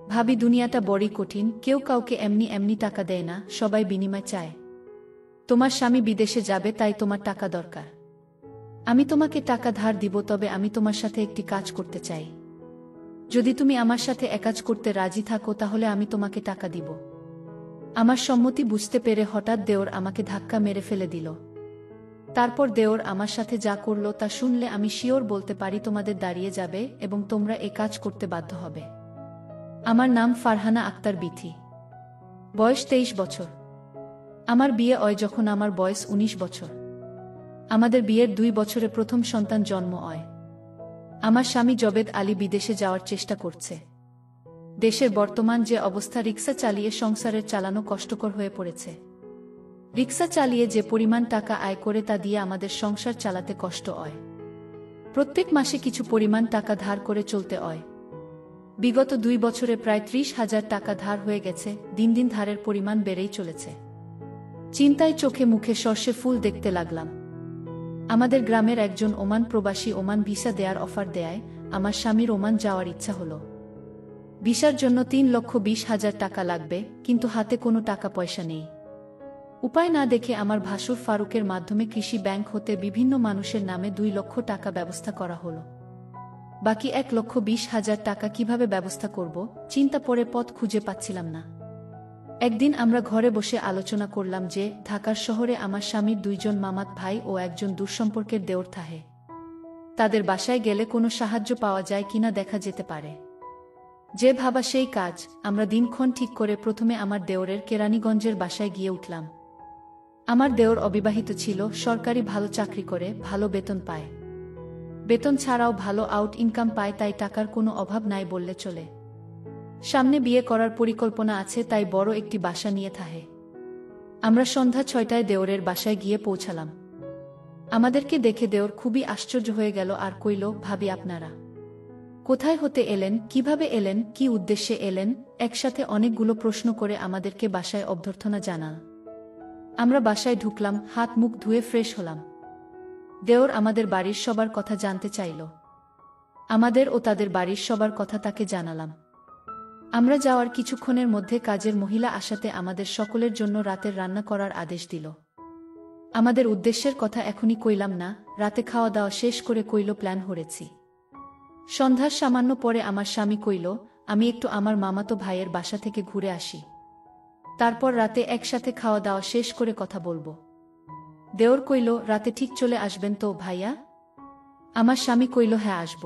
ভাবি দুনিয়াটা বড়ই কঠিন, কেউ কাউকে এমনি এমনি টাকা দেয় না, সবাই বিনিময় চায়। তোমার স্বামী বিদেশে যাবে, তাই তোমার টাকা দরকার। আমি তোমাকে টাকা ধার দিব, তবে আমি তোমার সাথে একটি কাজ করতে চাই। যদি তুমি আমার সাথে কাজ করতে রাজি থাকো তাহলে আমি তোমাকে টাকা দিব। আমার সম্মতি বুঝতে পেরে হঠাৎ দেওর আমাকে ধাক্কা মেরে ফেলে দিল। তারপর দেওর আমার সাথে যা করলো তা শুনলে আমি শিওর বলতে পারি তোমাদের দাঁড়িয়ে যাবে এবং তোমরা কাজ করতে বাধ্য হবে। আমার নাম ফারহানা আক্তার বিথি। বয়স 23 বছর। আমার বিয়ে হয় যখন আমার বয়স 19 বছর। আমাদের বিয়ের 2 বছরে প্রথম সন্তান জন্ম হয়। আমার স্বামী জবেদ আলী বিদেশে যাওয়ার চেষ্টা করছে। দেশের বর্তমান যে অবস্থা, রিক্সা চালিয়ে সংসারের চালানো কষ্টকর হয়ে পড়েছে। রিক্সা চালিয়ে যে পরিমাণ টাকা আয় করে তা দিয়ে আমাদের সংসার চালাতে কষ্ট হয়। প্রত্যেক মাসে কিছু পরিমাণ টাকা ধার করে চলতে হয়। বিগত 2 বছরে প্রায় 30,000 টাকা ধার হয়ে গেছে। দিন দিন ধারের পরিমাণ বেড়েই চলেছে। চিন্তায় চোখে মুখে সর্ষে ফুল দেখতে লাগলাম। আমাদের গ্রামের একজন ওমান প্রবাসী ওমান ভিসা দেয়ার অফার দেয়। আমার স্বামীর ওমান যাওয়ার ইচ্ছা হলো। ভিসার জন্য 3,20,000 টাকা লাগবে, কিন্তু হাতে কোনো টাকা পয়সা নেই। উপায় না দেখে আমার ভাসুর ফারুকের মাধ্যমে কৃষি ব্যাংক হতে বিভিন্ন মানুষের নামে 2 লক্ষ টাকা ব্যবস্থা করা হলো। বাকি 1,20,000 টাকা কিভাবে ব্যবস্থা করব, চিন্তা পড়ে পথ খুঁজে পাচ্ছিলাম না। একদিন আমরা ঘরে বসে আলোচনা করলাম যে ঢাকার শহরে আমার স্বামীর 2 জন মামাত ভাই ও একজন দূরসম্পর্কের দেওর থাকে। তাদের বাসায় গেলে কোনো সাহায্য পাওয়া যায় কিনা দেখা যেতে পারে। যে ভাবা সেই কাজ। আমরা দিনক্ষণ ঠিক করে প্রথমে আমার দেওরের কেরানীগঞ্জের বাসায় গিয়ে উঠলাম। আমার দেওর অবিবাহিত ছিল, সরকারি ভালো চাকরি করে, ভালো বেতন পায়। বেতন ছাড়াও ভালো আউট ইনকাম পায়, তাই টাকার কোনো অভাব নাই বললে চলে। সামনে বিয়ে করার পরিকল্পনা আছে, তাই বড় একটি বাসা নিয়ে থাকে। আমরা সন্ধ্যা 6টায় দেওরের বাসায় গিয়ে পৌঁছালাম। আমাদেরকে দেখে দেওর খুবই আশ্চর্য হয়ে গেল আর কইল, ভাবি আপনারা কোথায় হতে এলেন, কিভাবে এলেন, কি উদ্দেশ্যে এলেন? একসাথে অনেকগুলো প্রশ্ন করে আমাদেরকে বাসায় অভ্যর্থনা জানান। আমরা বাসায় ঢুকলাম, হাত মুখ ধুয়ে ফ্রেশ হলাম। দেওর আমাদের বাড়ির সবার কথা জানতে চাইল। আমাদের ও তাদের বাড়ির সবার কথা তাকে জানালাম। আমরা যাওয়ার কিছুক্ষণের মধ্যে কাজের মহিলা আসাতে আমাদের সকলের জন্য রাতের রান্না করার আদেশ দিল। আমাদের উদ্দেশ্যের কথা এখনই কইলাম না, রাতে খাওয়া দাওয়া শেষ করে কইল প্ল্যান হরেছি। সন্ধ্যার সামান্য পরে আমার স্বামী কইল, আমি একটু আমার মামাতো ভাইয়ের বাসা থেকে ঘুরে আসি, তারপর রাতে একসাথে খাওয়া দাওয়া শেষ করে কথা বলবো। দেওর কইল, রাতে ঠিক চলে আসবেন তো ভাইয়া? আমার স্বামী কইল, হ্যাঁ আসব।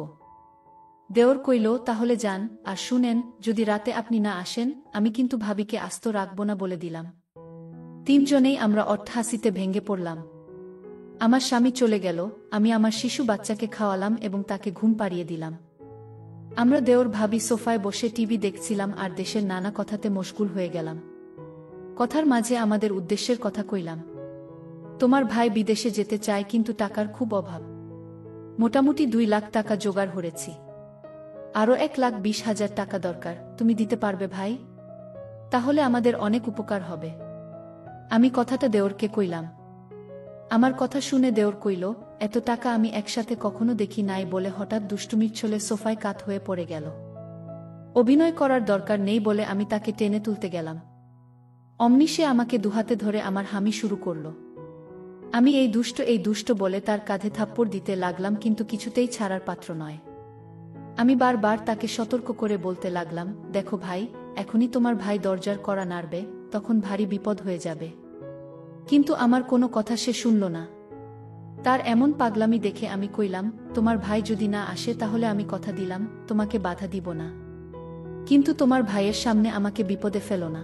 দেওর কইল, তাহলে যান, আর শুনেন, যদি রাতে আপনি না আসেন আমি কিন্তু ভাবিকে আস্ত রাখব না বলে দিলাম। 3 জনেই আমরা অট্টহাসিতে ভেঙে পড়লাম। আমার স্বামী চলে গেল, আমি আমার শিশু বাচ্চাকে খাওয়ালাম এবং তাকে ঘুম পাড়িয়ে দিলাম। আমরা দেওর ভাবি সোফায় বসে টিভি দেখছিলাম আর দেশের নানা কথাতে মশগুল হয়ে গেলাম। কথার মাঝে আমাদের উদ্দেশ্যের কথা কইলাম। তোমার ভাই বিদেশে যেতে চায়, কিন্তু টাকার খুব অভাব। মোটামুটি 2 লাখ টাকা জোগাড় হয়েছি। আরও 1,20,000 টাকা দরকার, তুমি দিতে পারবে ভাই? তাহলে আমাদের অনেক উপকার হবে। আমি কথাটা দেওরকে কইলাম। আমার কথা শুনে দেওর কইল, এত টাকা আমি একসাথে কখনো দেখি নাই বলে হঠাৎ দুষ্টুমির ছলে সোফায় কাত হয়ে পড়ে গেল। অভিনয় করার দরকার নেই বলে আমি তাকে টেনে তুলতে গেলাম। অমনি সে আমাকে দুহাতে ধরে আমার হামি শুরু করল। আমি এই দুষ্ট বলে তার কাঁধে থাপ্পড় দিতে লাগলাম, কিন্তু কিছুতেই ছাড়ার পাত্র নয়। আমি বারবার তাকে সতর্ক করে বলতে লাগলাম, দেখো ভাই, এখনই তোমার ভাই দরজার কড়া নাড়বে, তখন ভারী বিপদ হয়ে যাবে। কিন্তু আমার কোনো কথা সে শুনল না। তার এমন পাগলামি দেখে আমি কইলাম, তোমার ভাই যদি না আসে তাহলে আমি কথা দিলাম তোমাকে বাধা দিব না, কিন্তু তোমার ভাইয়ের সামনে আমাকে বিপদে ফেলো না।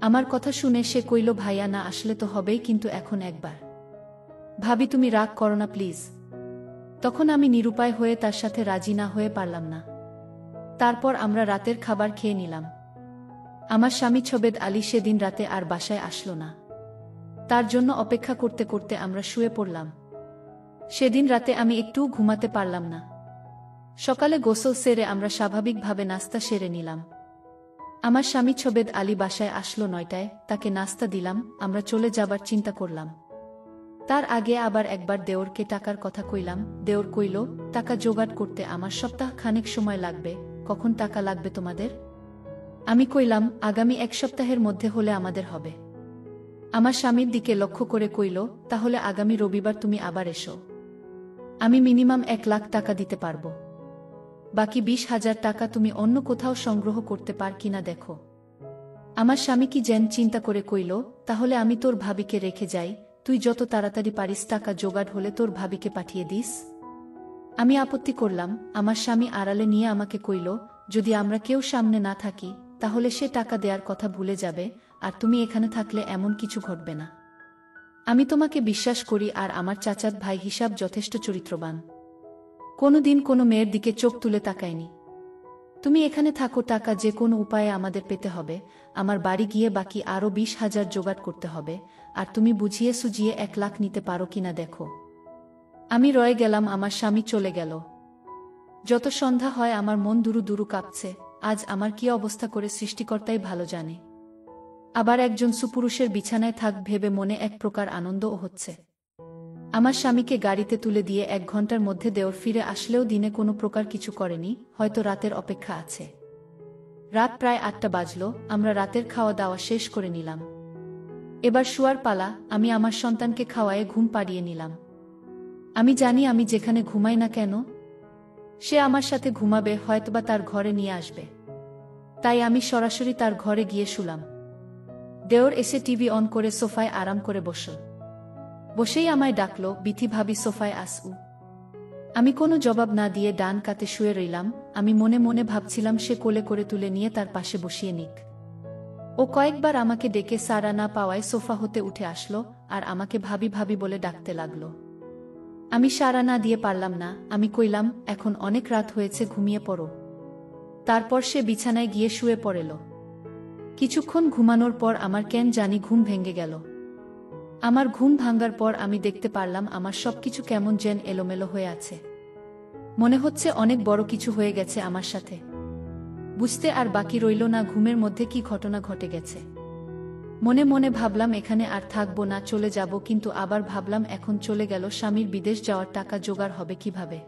আমার কথা শুনে সে কইল, ভাইয়া না আসলে তো হবেই, কিন্তু এখন একবার। ভাবি তুমি রাগ করো না প্লিজ। তখন আমি নিরুপায় হয়ে তার সাথে রাজি না হয়ে পারলাম না। তারপর আমরা রাতের খাবার খেয়ে নিলাম। আমার স্বামী জবেদ আলী সেদিন রাতে আর বাসায় আসলো না। তার জন্য অপেক্ষা করতে করতে আমরা শুয়ে পড়লাম। সেদিন রাতে আমি একটুও ঘুমাতে পারলাম না। সকালে গোসল সেরে আমরা স্বাভাবিকভাবে নাস্তা সেরে নিলাম। আমার স্বামী জবেদ আলী বাসায় আসলো 9টায়, তাকে নাস্তা দিলাম, আমরা চলে যাবার চিন্তা করলাম। তার আগে আবার একবার দেওরকে টাকার কথা কইলাম। দেওর কইল, টাকা জোগাড় করতে আমার সপ্তাহ খানেক সময় লাগবে। কখন টাকা লাগবে তোমাদের? আমি কইলাম, আগামী 1 সপ্তাহের মধ্যে হলে আমাদের হবে। আমার স্বামীর দিকে লক্ষ্য করে কইল, তাহলে আগামী রবিবার তুমি আবার এসো। আমি মিনিমাম 1 লাখ টাকা দিতে পারব। বাকি 20,000 টাকা তুমি অন্য কোথাও সংগ্রহ করতে পার কিনা দেখো। আমার স্বামী কি যেন চিন্তা করে কইল, তাহলে আমি তোর ভাবিকে রেখে যাই, তুই যত তাড়াতাড়ি পারিস টাকা জোগাড় হলে তোর ভাবিকে পাঠিয়ে দিস। আমি আপত্তি করলাম। আমার স্বামী আড়ালে নিয়ে আমাকে কইল, যদি আমরা কেউ সামনে না থাকি তাহলে সে টাকা দেওয়ার কথা ভুলে যাবে, আর তুমি এখানে থাকলে এমন কিছু ঘটবে না। আমি তোমাকে বিশ্বাস করি, আর আমার চাচাত ভাই হিসাব যথেষ্ট চরিত্রবান। কোনোদিন কোনো মেয়ের দিকে চোখ তুলে তাকায়নি। তুমি এখানে থাকো, টাকা যে কোনো উপায়ে আমাদের পেতে হবে। আমার বাড়ি গিয়ে বাকি আরও 20,000 জোগাড় করতে হবে, আর তুমি বুঝিয়ে সুজিয়ে 1 লাখ নিতে পারো কিনা দেখো। আমি রয়ে গেলাম। আমার স্বামী চলে গেল। যত সন্ধ্যা হয় আমার মন দুরু দুরু কাঁপছে। আজ আমার কি অবস্থা করে সৃষ্টিকর্তাই ভালো জানে। আবার একজন সুপুরুষের বিছানায় থাক ভেবে মনে এক প্রকার আনন্দও হচ্ছে। আমার স্বামীকে গাড়িতে তুলে দিয়ে 1 ঘন্টার মধ্যে দেওর ফিরে আসলেও দিনে কোনো প্রকার কিছু করেনি, হয়তো রাতের অপেক্ষা আছে। রাত প্রায় 8টা বাজল। আমরা রাতের খাওয়া দাওয়া শেষ করে নিলাম। এবার শুয়ার পালা। আমি আমার সন্তানকে খাওয়ায়ে ঘুম পাড়িয়ে নিলাম। আমি জানি আমি যেখানে ঘুমাই না কেন সে আমার সাথে ঘুমাবে, হয়তোবা তার ঘরে নিয়ে আসবে। তাই আমি সরাসরি তার ঘরে গিয়ে শুলাম। দেওর এসে টিভি অন করে সোফায় আরাম করে বসল। বসেই আমায় ডাকল, বিথি ভাবি সোফায় আসু। আমি কোনো জবাব না দিয়ে ডান কাতে শুয়ে রইলাম। আমি মনে মনে ভাবছিলাম সে কোলে করে তুলে নিয়ে তার পাশে বসিয়ে নিক। ও কয়েকবার আমাকে ডেকে সাড়া না পাওয়ায় সোফা হতে উঠে আসলো, আর আমাকে ভাবি ভাবি বলে ডাকতে লাগলো। আমি সাড়া না দিয়ে পারলাম না। আমি কইলাম, এখন অনেক রাত হয়েছে, ঘুমিয়ে পড়ো। তারপর সে বিছানায় গিয়ে শুয়ে পড়ল। কিছুক্ষণ ঘুমানোর পর আমার কেন জানি ঘুম ভেঙে গেল। আমার ঘুম ভাঙার পর আমি দেখতে পারলাম আমার সবকিছু কেমন যেন এলোমেলো হয়ে আছে। মনে হচ্ছে অনেক বড় কিছু হয়ে গেছে আমার সাথে। বুঝতে আর বাকি রইল না ঘুমের মধ্যে কি ঘটনা ঘটে গেছে। মনে মনে ভাবলাম এখানে আর থাকবো না, চলে যাব। কিন্তু আবার ভাবলাম এখন চলে গেল স্বামীর বিদেশ যাওয়ার টাকা জোগাড় হবে কিভাবে।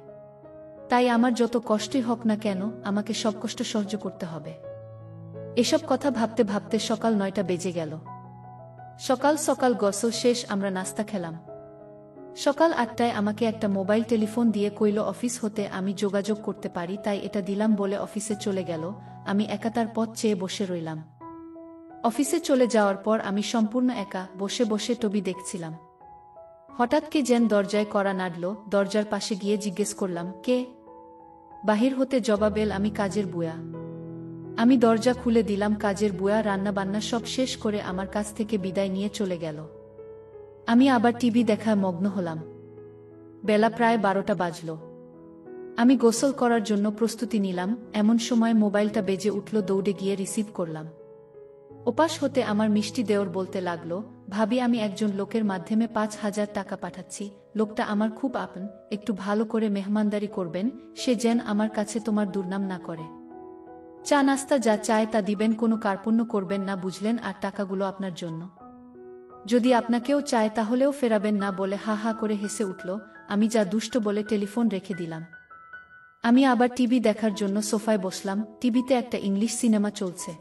তাই আমার যত কষ্টই হোক না কেন আমাকে সব কষ্ট সহ্য করতে হবে। এসব কথা ভাবতে ভাবতে সকাল 9টা বেজে গেল। সকাল সকাল গোসল শেষ, আমরা নাস্তা খেলাম। সকাল 8টায় আমাকে একটা মোবাইল টেলিফোন দিয়ে কইল অফিস হতে আমি যোগাযোগ করতে পারি, তাই এটা দিলাম বলে অফিসে চলে গেল। আমি একা তার পথ চেয়ে বসে রইলাম। অফিসে চলে যাওয়ার পর আমি সম্পূর্ণ একা বসে বসে টবি দেখছিলাম। হঠাৎ কে যেন দরজায় কড়া নাড়ল। দরজার পাশে গিয়ে জিজ্ঞেস করলাম, কে? বাহির হতে জবাব এল, আমি কাজের বুয়া। আমি দরজা খুলে দিলাম। কাজের বুয়া রান্নাবান্না সব শেষ করে আমার কাছ থেকে বিদায় নিয়ে চলে গেল। আমি আবার টিভি দেখায় মগ্ন হলাম। বেলা প্রায় 12টা বাজল। আমি গোসল করার জন্য প্রস্তুতি নিলাম। এমন সময় মোবাইলটা বেজে উঠল। দৌড়ে গিয়ে রিসিভ করলাম। ওপাশ হতে আমার মিষ্টি দেওর বলতে লাগলো, ভাবি আমি একজন লোকের মাধ্যমে 5,000 টাকা পাঠাচ্ছি। লোকটা আমার খুব আপন, একটু ভালো করে মেহমানদারি করবেন, সে যেন আমার কাছে তোমার দুর্নাম না করে। চা নাস্তা যা চায় তা দিবেন, কোনো কার্পণ্য করবেন না, বুঝলেন? আর টাকাগুলো আপনার জন্য। যদি আপনাকেও চায় তাহলেও ফেরাবেন না, বলে হা হা করে হেসে উঠল। আমি যা দুষ্ট বলে টেলিফোন রেখে দিলাম। আমি আবার টিভি দেখার জন্য সোফায় বসলাম। টিভিতে একটা ইংলিশ সিনেমা চলছে।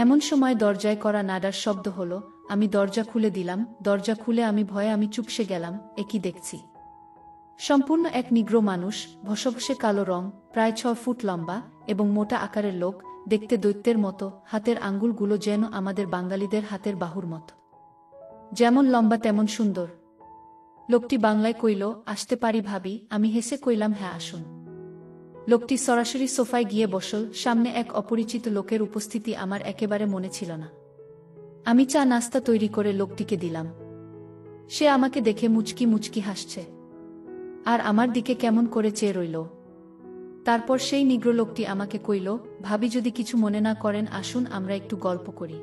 এমন সময় দরজায় কড়া নাড়ার শব্দ হলো। আমি দরজা খুলে দিলাম। দরজা খুলে আমি ভয়ে চুপসে গেলাম। এ কি দেখছি! সম্পূর্ণ এক নিগ্রো মানুষ, ভসভসে কালো রং, প্রায় 6 ফুট লম্বা এবং মোটা আকারের লোক, দেখতে দৈত্যের মতো। হাতের আঙ্গুলগুলো যেন আমাদের বাঙালিদের হাতের বাহুর মতো, যেমন লম্বা তেমন সুন্দর। লোকটি বাংলায় কইল, আসতে পারি ভাবি? আমি হেসে কইলাম, হ্যাঁ আসুন। লোকটি সরাসরি সোফায় গিয়ে বসল। সামনে এক অপরিচিত লোকের উপস্থিতি আমার একেবারে মনে ছিল না। আমি চা নাস্তা তৈরি করে লোকটিকে দিলাম। সে আমাকে দেখে মুচকি মুচকি হাসছে, আর আমার দিকে কেমন করে চেয়ে রইল। তারপর সেই নিগ্রো লোকটি আমাকে কইল, ভাবি যদি কিছু মনে না করেন আসুন আমরা একটু গল্প করি।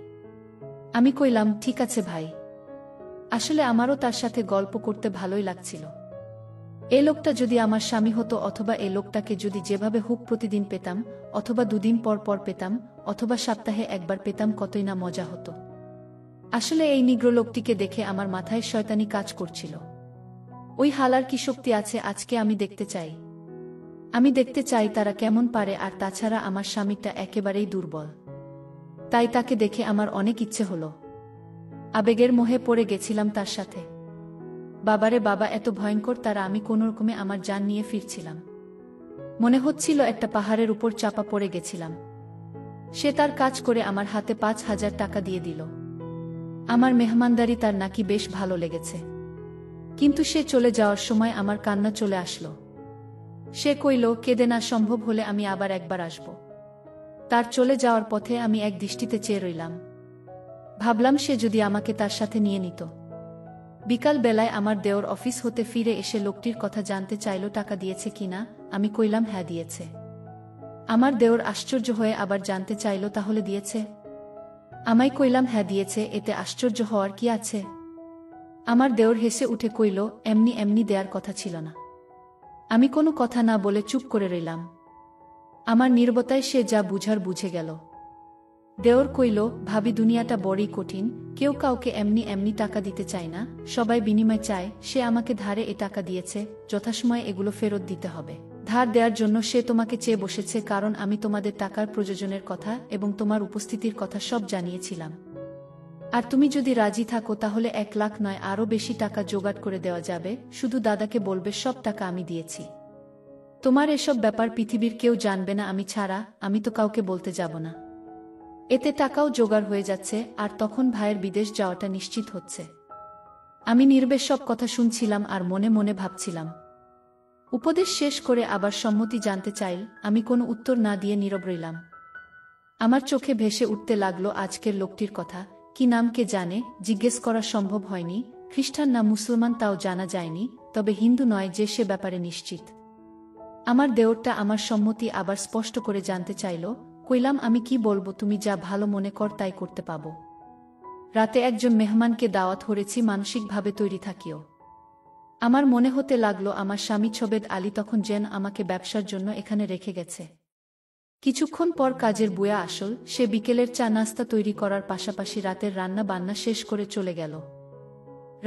আমি কইলাম, ঠিক আছে ভাই। আসলে আমারও তার সাথে গল্প করতে ভালোই লাগছিল। এ লোকটা যদি আমার স্বামী হতো, অথবা এ লোকটাকে যদি যেভাবে হোক প্রতিদিন পেতাম, অথবা 2 দিন পর পর পেতাম, অথবা সপ্তাহে একবার পেতাম, কতই না মজা হতো। আসলে এই নিগ্রো লোকটিকে দেখে আমার মাথায় শয়তানি কাজ করছিল। ওই হালার কি শক্তি আছে আজকে আমি দেখতে চাই। আমি দেখতে চাই তারা কেমন পারে। আর তাছাড়া আমার স্বামীটা একেবারেই দুর্বল। তাই তাকে দেখে আমার অনেক ইচ্ছে হলো। আবেগের মোহে পড়ে গেছিলাম তার সাথে। বাবারে বাবা, এত ভয়ঙ্কর তারা! আমি কোনোরকমে আমার জান নিয়ে ফিরছিলাম। মনে হচ্ছিল একটা পাহাড়ের উপর চাপা পড়ে গেছিলাম। সে তার কাজ করে আমার হাতে 5,000 টাকা দিয়ে দিল। আমার মেহমানদারি তার নাকি বেশ ভালো লেগেছে। কিন্তু সে চলে যাওয়ার সময় আমার কান্না চলে আসলো। সে কইল, কেঁদে না, সম্ভব হলে আমি আবার একবার আসব। তার চলে যাওয়ার পথে আমি এক দৃষ্টিতে চেয়ে রইলাম। ভাবলাম সে যদি আমাকে তার সাথে নিয়ে নিত। বিকাল বেলায় আমার দেওর অফিস হতে ফিরে এসে লোকটির কথা জানতে চাইল টাকা দিয়েছে কিনা। আমি কইলাম হ্যাঁ দিয়েছে। আমার দেওর আশ্চর্য হয়ে আবার জানতে চাইল তাহলে দিয়েছে? আমায় কইলাম হ্যাঁ দিয়েছে, এতে আশ্চর্য হওয়ার কি আছে? আমার দেওর হেসে উঠে কইল, এমনি এমনি দেয়ার কথা ছিল না। আমি কোনো কথা না বলে চুপ করে রইলাম। আমার নীরবতায় সে যা বুঝার বুঝে গেল। দেওর কইল, ভাবি, দুনিয়াটা বড়ই কঠিন। কেউ কাউকে এমনি এমনি টাকা দিতে চায় না, সবাই বিনিময় চায়। সে আমাকে ধারে এ টাকা দিয়েছে, যথাসময়ে এগুলো ফেরত দিতে হবে। ধার দেওয়ার জন্য সে তোমাকে চেয়ে বসেছে, কারণ আমি তোমাদের টাকার প্রয়োজনের কথা এবং তোমার উপস্থিতির কথা সব জানিয়েছিলাম। আর তুমি যদি রাজি থাকো তাহলে 1 লাখ নয়, আরও বেশি টাকা জোগাড় করে দেওয়া যাবে। শুধু দাদাকে বলবে সব টাকা আমি দিয়েছি। তোমার এসব ব্যাপার পৃথিবীর কেউ জানবে না আমি ছাড়া। আমি তো কাউকে বলতে যাব না। এতে টাকাও জোগাড় হয়ে যাচ্ছে, আর তখন ভাইয়ের বিদেশ যাওয়াটা নিশ্চিত হচ্ছে। আমি নির্বেশ সব কথা শুনছিলাম আর মনে মনে ভাবছিলাম। উপদেশ শেষ করে আবার সম্মতি জানতে চাইল। আমি কোনো উত্তর না দিয়ে নীরব রইলাম। আমার চোখে ভেসে উঠতে লাগলো আজকের লোকটির কথা। কি নাম কে জানে, জিজ্ঞেস করা সম্ভব হয়নি। খ্রিস্টান না মুসলমান তাও জানা যায়নি, তবে হিন্দু নয় যে সে ব্যাপারে নিশ্চিত। আমার দেওরটা আমার সম্মতি আবার স্পষ্ট করে জানতে চাইল। কইলাম, আমি কি বলবো, তুমি যা ভালো মনে কর তাই করতে পাবো। রাতে একজন মেহমানকে দাওয়াত করেছি, মানসিকভাবে তৈরি থাকিও। আমার মনে হতে লাগলো আমার স্বামী ছবেদ আলী তখন যেন আমাকে ব্যবসার জন্য এখানে রেখে গেছে। কিছুক্ষণ পর কাজের বুয়া আসল। সে বিকেলের চা নাস্তা তৈরি করার পাশাপাশি রাতের রান্না বান্না শেষ করে চলে গেল।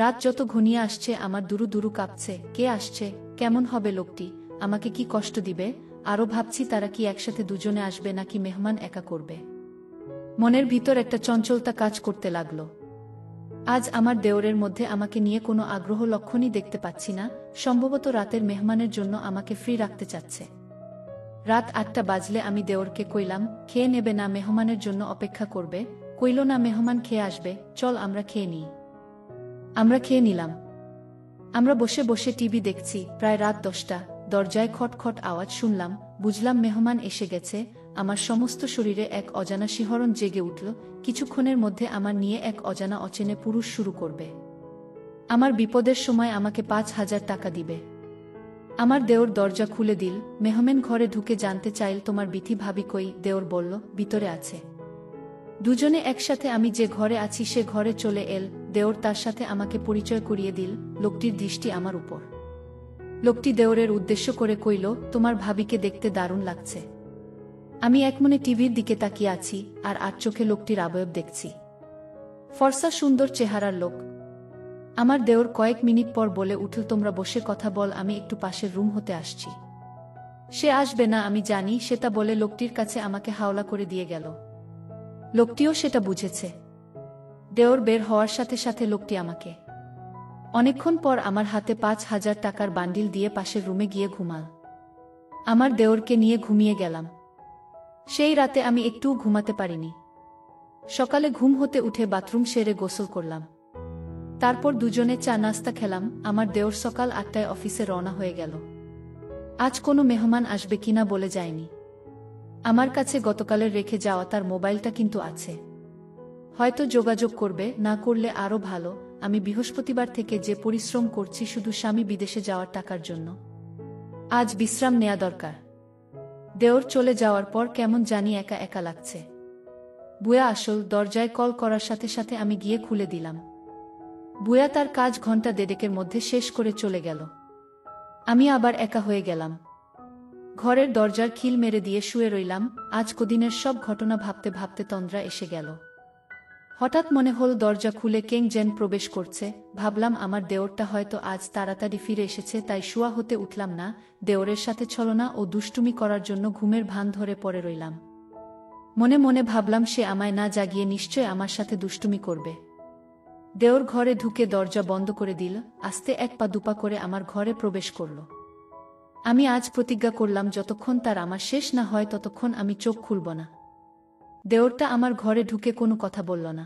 রাত যত ঘনিয়ে আসছে আমার দুরু দুরু কাঁপছে। কে আসছে? কেমন হবে লোকটি? আমাকে কি কষ্ট দিবে? আরও ভাবছি তারা কি একসাথে দুজনে আসবে নাকি মেহমান একা করবে। মনের ভিতর একটা চঞ্চলতা কাজ করতে লাগলো। আজ আমার দেওরের মধ্যে আমাকে নিয়ে কোনো আগ্রহ লক্ষণই দেখতে পাচ্ছি না। সম্ভবত রাতের মেহমানের জন্য আমাকে ফ্রি রাখতে চাচ্ছে। রাত 8টা বাজলে আমি দেওরকে কইলাম, খেয়ে নেবে না, মেহমানের জন্য অপেক্ষা করবে? কইল, না, মেহমান খেয়ে আসবে, চল আমরা খেয়ে নিই। আমরা খেয়ে নিলাম। আমরা বসে বসে টিভি দেখছি। প্রায় রাত 10টা। দরজায় খটখট আওয়াজ শুনলাম। বুঝলাম মেহমান এসে গেছে। আমার সমস্ত শরীরে এক অজানা শিহরণ জেগে উঠল। কিছুক্ষণের মধ্যে আমার নিয়ে এক অজানা অচেনে পুরুষ শুরু করবে। আমার বিপদের সময় আমাকে 5,000 টাকা দিবে। আমার দেওর দরজা খুলে দিল। মেহমান ঘরে ঢুকে জানতে চাইল, তোমার বিথি ভাবি কই? দেওর বলল, ভিতরে আছে। দুজনে একসাথে আমি যে ঘরে আছি সে ঘরে চলে এল। দেওর তার সাথে আমাকে পরিচয় করিয়ে দিল। লোকটির দৃষ্টি আমার উপর। লোকটি দেওরের উদ্দেশ্য করে কইল, তোমার ভাবিকে দেখতে দারুণ লাগছে। আমি একমনে টিভির দিকে তাকিয়ে আছি আর চোখে লোকটির অবয়ব দেখছি। ফর্সা সুন্দর চেহারার লোক। আমার দেওর কয়েক মিনিট পর বলে উঠল, তোমরা বসে কথা বল, আমি একটু পাশের রুম হতে আসছি। সে আসবে না আমি জানি, সেটা বলে লোকটির কাছে আমাকে হাওলা করে দিয়ে গেল। লোকটিও সেটা বুঝেছে। দেওর বের হওয়ার সাথে সাথে লোকটি আমাকে অনেকক্ষণ পর আমার হাতে 5,000 টাকার বান্ডিল দিয়ে পাশের রুমে গিয়ে ঘুমাল। আমার দেওরকে নিয়ে ঘুমিয়ে গেলাম। সেই রাতে আমি একটুও ঘুমাতে পারিনি। সকালে ঘুম হতে উঠে বাথরুম সেরে গোসল করলাম। তারপর দুজনে চা নাস্তা খেলাম। আমার দেওর সকাল 8টায় অফিসে রওনা হয়ে গেল। আজ কোনো মেহমান আসবে কিনা বলে যায়নি। আমার কাছে গতকালের রেখে যাওয়া তার মোবাইলটা কিন্তু আছে। হয়তো যোগাযোগ করবে, না করলে আরও ভালো। আমি বৃহস্পতিবার থেকে যে পরিশ্রম করছি শুধু স্বামী বিদেশে যাওয়ার টাকার জন্য। আজ বিশ্রাম নেয়া দরকার। দেওর চলে যাওয়ার পর কেমন জানি একা একা লাগছে। বুয়া আসল। দরজায় কল করার সাথে সাথে আমি গিয়ে খুলে দিলাম। বুয়া তার কাজ ঘন্টা দেড়েকের মধ্যে শেষ করে চলে গেল। আমি আবার একা হয়ে গেলাম। ঘরের দরজার খিল মেরে দিয়ে শুয়ে রইলাম। আজ কদিনের সব ঘটনা ভাবতে ভাবতে তন্দ্রা এসে গেল। হঠাৎ মনে হল দরজা খুলে কেং যেন প্রবেশ করছে। ভাবলাম আমার দেওরটা হয়তো আজ তাড়াতাড়ি ফিরে এসেছে, তাই শুয়া হতে উঠলাম না। দেওরের সাথে ছলনা ও দুষ্টুমি করার জন্য ঘুমের ভান ধরে পড়ে রইলাম। মনে মনে ভাবলাম সে আমায় না জাগিয়ে নিশ্চয় আমার সাথে দুষ্টুমি করবে। দেওর ঘরে ঢুকে দরজা বন্ধ করে দিল, আস্তে এক পা দুপা করে আমার ঘরে প্রবেশ করল। আমি আজ প্রতিজ্ঞা করলাম যতক্ষণ তার আমার শেষ না হয় ততক্ষণ আমি চোখ খুলব না। দেওরটা আমার ঘরে ঢুকে কোনো কথা বলল না।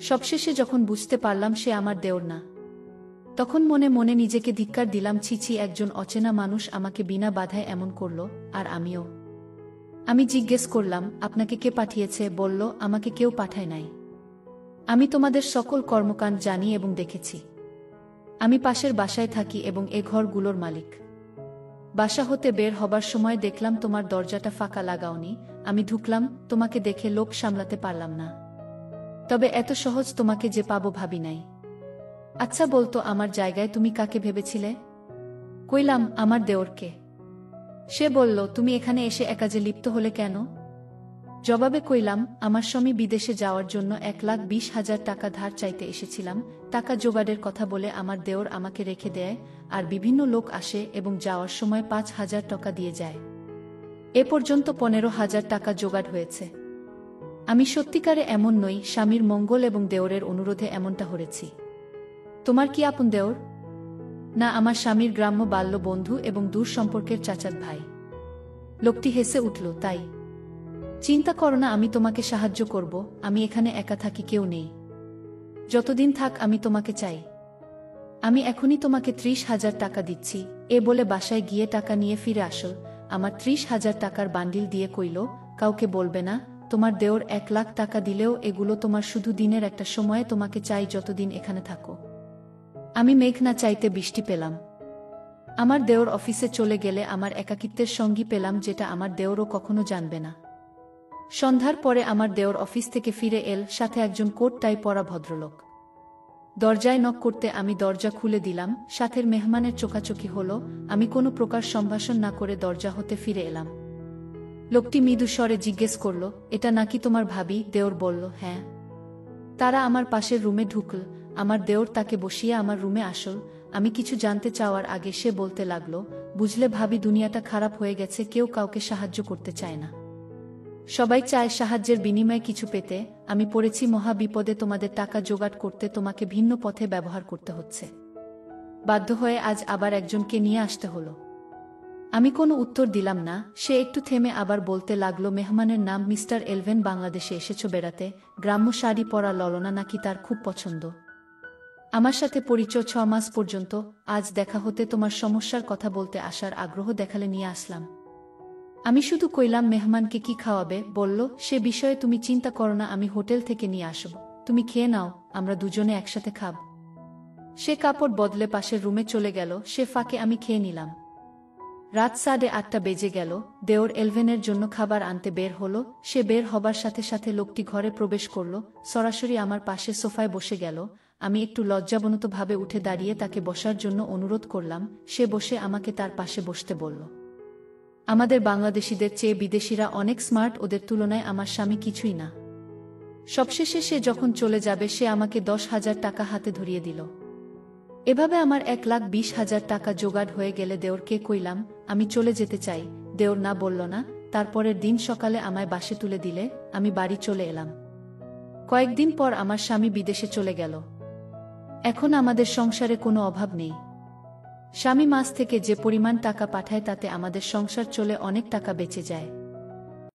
সবশেষে যখন বুঝতে পারলাম সে আমার দেওর না, তখন মনে মনে নিজেকে ধিক্কার দিলাম, ছিছি একজন অচেনা মানুষ আমাকে বিনা বাধায় এমন করল, আর আমিও। আমি জিজ্ঞেস করলাম, আপনাকে কে পাঠিয়েছে? বলল, আমাকে কেউ পাঠায় নাই। আমি তোমাদের সকল কর্মকাণ্ড জানি এবং দেখেছি। আমি পাশের বাসায় থাকি এবং এ ঘরগুলোর মালিক। বাসা হতে বের হবার সময় দেখলাম তোমার দরজাটা ফাঁকা লাগাওনি। আমি ঢুকলাম, তোমাকে দেখে লোক সামলাতে পারলাম না। তবে এত সহজ তোমাকে যে পাবো ভাবি নাই। আচ্ছা বলতো, আমার জায়গায় তুমি কাকে ভেবেছিলে? কইলাম, আমার দেওরকে। সে বলল, তুমি এখানে এসে একাজে লিপ্ত হলে কেন? জবাবে কইলাম, আমার স্বামী বিদেশে যাওয়ার জন্য 1,20,000 টাকা ধার চাইতে এসেছিলাম। টাকা জোগাড়ের কথা বলে আমার দেওর আমাকে রেখে দেয়, আর বিভিন্ন লোক আসে এবং যাওয়ার সময় 5,000 টাকা দিয়ে যায়। এ পর্যন্ত 15,000 টাকা জোগাড় হয়েছে। আমি সত্যিকারে এমন নই, স্বামীর মঙ্গল এবং দেওরের অনুরোধে এমনটা হরেছি। তোমার কি আপন দেওর? না, আমার স্বামীর গ্রাম্য বাল্য বন্ধু এবং দূর সম্পর্কের চাচাত ভাই। লোকটি হেসে উঠল, তাই? চিন্তা করো না, আমি তোমাকে সাহায্য করব। আমি এখানে একা থাকি, কেউ নেই। যতদিন থাক আমি তোমাকে চাই। আমি এখনই তোমাকে 30,000 টাকা দিচ্ছি। এ বলে বাসায় গিয়ে টাকা নিয়ে ফিরে আসল। আমার 30,000 টাকার বান্ডিল দিয়ে কইল, কাউকে বলবে না। তোমার দেওর 1,00,000 টাকা দিলেও এগুলো তোমার, শুধু দিনের একটা সময়ে তোমাকে চাই, যতদিন এখানে থাকো। আমি মেঘ না চাইতে বৃষ্টি পেলাম। আমার দেওর অফিসে চলে গেলে আমার একাকিত্বের সঙ্গী পেলাম, যেটা আমার দেওরও কখনো জানবে না। সন্ধ্যার পরে আমার দেওর অফিস থেকে ফিরে এল, সাথে একজন কোট টাই পরা ভদ্রলোক। দরজায় নক করতে আমি দরজা খুলে দিলাম। সাথের মেহমানের চোখাচোখি হলো। আমি কোনো প্রকার সম্ভাষণ না করে দরজা হতে ফিরে এলাম। লোকটি মৃদু স্বরে জিজ্ঞেস করল, এটা নাকি তোমার ভাবি? দেওর বলল, হ্যাঁ। তারা আমার পাশের রুমে ঢুকল। আমার দেওর তাকে বসিয়ে আমার রুমে আসল। আমি কিছু জানতে চাওয়ার আগে সে বলতে লাগলো, বুঝলে ভাবি, দুনিয়াটা খারাপ হয়ে গেছে, কেউ কাউকে সাহায্য করতে চায় না। সবাই চায় সাহায্যের বিনিময়ে কিছু পেতে। আমি পড়েছি মহা বিপদে, তোমাদের টাকা জোগাড় করতে তোমাকে ভিন্ন পথে ব্যবহার করতে হচ্ছে। বাধ্য হয়ে আজ আবার একজনকে নিয়ে আসতে হলো। আমি কোনো উত্তর দিলাম না। সে একটু থেমে আবার বলতে লাগলো, মেহমানের নাম মিস্টার এলভেন, বাংলাদেশে এসেছো বেড়াতে। গ্রাম্য শাড়ি পরা ললনা নাকি তার খুব পছন্দ। আমার সাথে পরিচয় 6 মাস পর্যন্ত। আজ দেখা হতে তোমার সমস্যার কথা বলতে আসার আগ্রহ দেখালে নিয়ে আসলাম। আমি শুধু কইলাম, মেহমানকে কি খাওয়াবে? বলল, সে বিষয়ে তুমি চিন্তা করো না, আমি হোটেল থেকে নিয়ে আসব। তুমি খেয়ে নাও, আমরা দুজনে একসাথে খাব। সে কাপড় বদলে পাশের রুমে চলে গেল। সে ফাঁকে আমি খেয়ে নিলাম। রাত 8:30 বেজে গেল। দেওর এলভেনের জন্য খাবার আনতে বের হলো। সে বের হবার সাথে সাথে লোকটি ঘরে প্রবেশ করল, সরাসরি আমার পাশে সোফায় বসে গেল। আমি একটু লজ্জাবনতভাবে উঠে দাঁড়িয়ে তাকে বসার জন্য অনুরোধ করলাম। সে বসে আমাকে তার পাশে বসতে বলল। আমাদের বাংলাদেশিদের চেয়ে বিদেশিরা অনেক স্মার্ট, ওদের তুলনায় আমার স্বামী কিছুই না। সবশেষে সে যখন চলে যাবে, সে আমাকে 10,000 টাকা হাতে ধরিয়ে দিল। এভাবে আমার 1,20,000 টাকা জোগাড় হয়ে গেলে দেওরকে কইলাম, আমি চলে যেতে চাই। দেওর না বলল না। তারপরের দিন সকালে আমায় বাসে তুলে দিলে আমি বাড়ি চলে এলাম। কয়েকদিন পর আমার স্বামী বিদেশে চলে গেল। এখন আমাদের সংসারে কোনো অভাব নেই। স্বামী মাস থেকে যে পরিমাণ টাকা পাঠায় তাতে আমাদের সংসার চলে, অনেক টাকা বেঁচে যায়।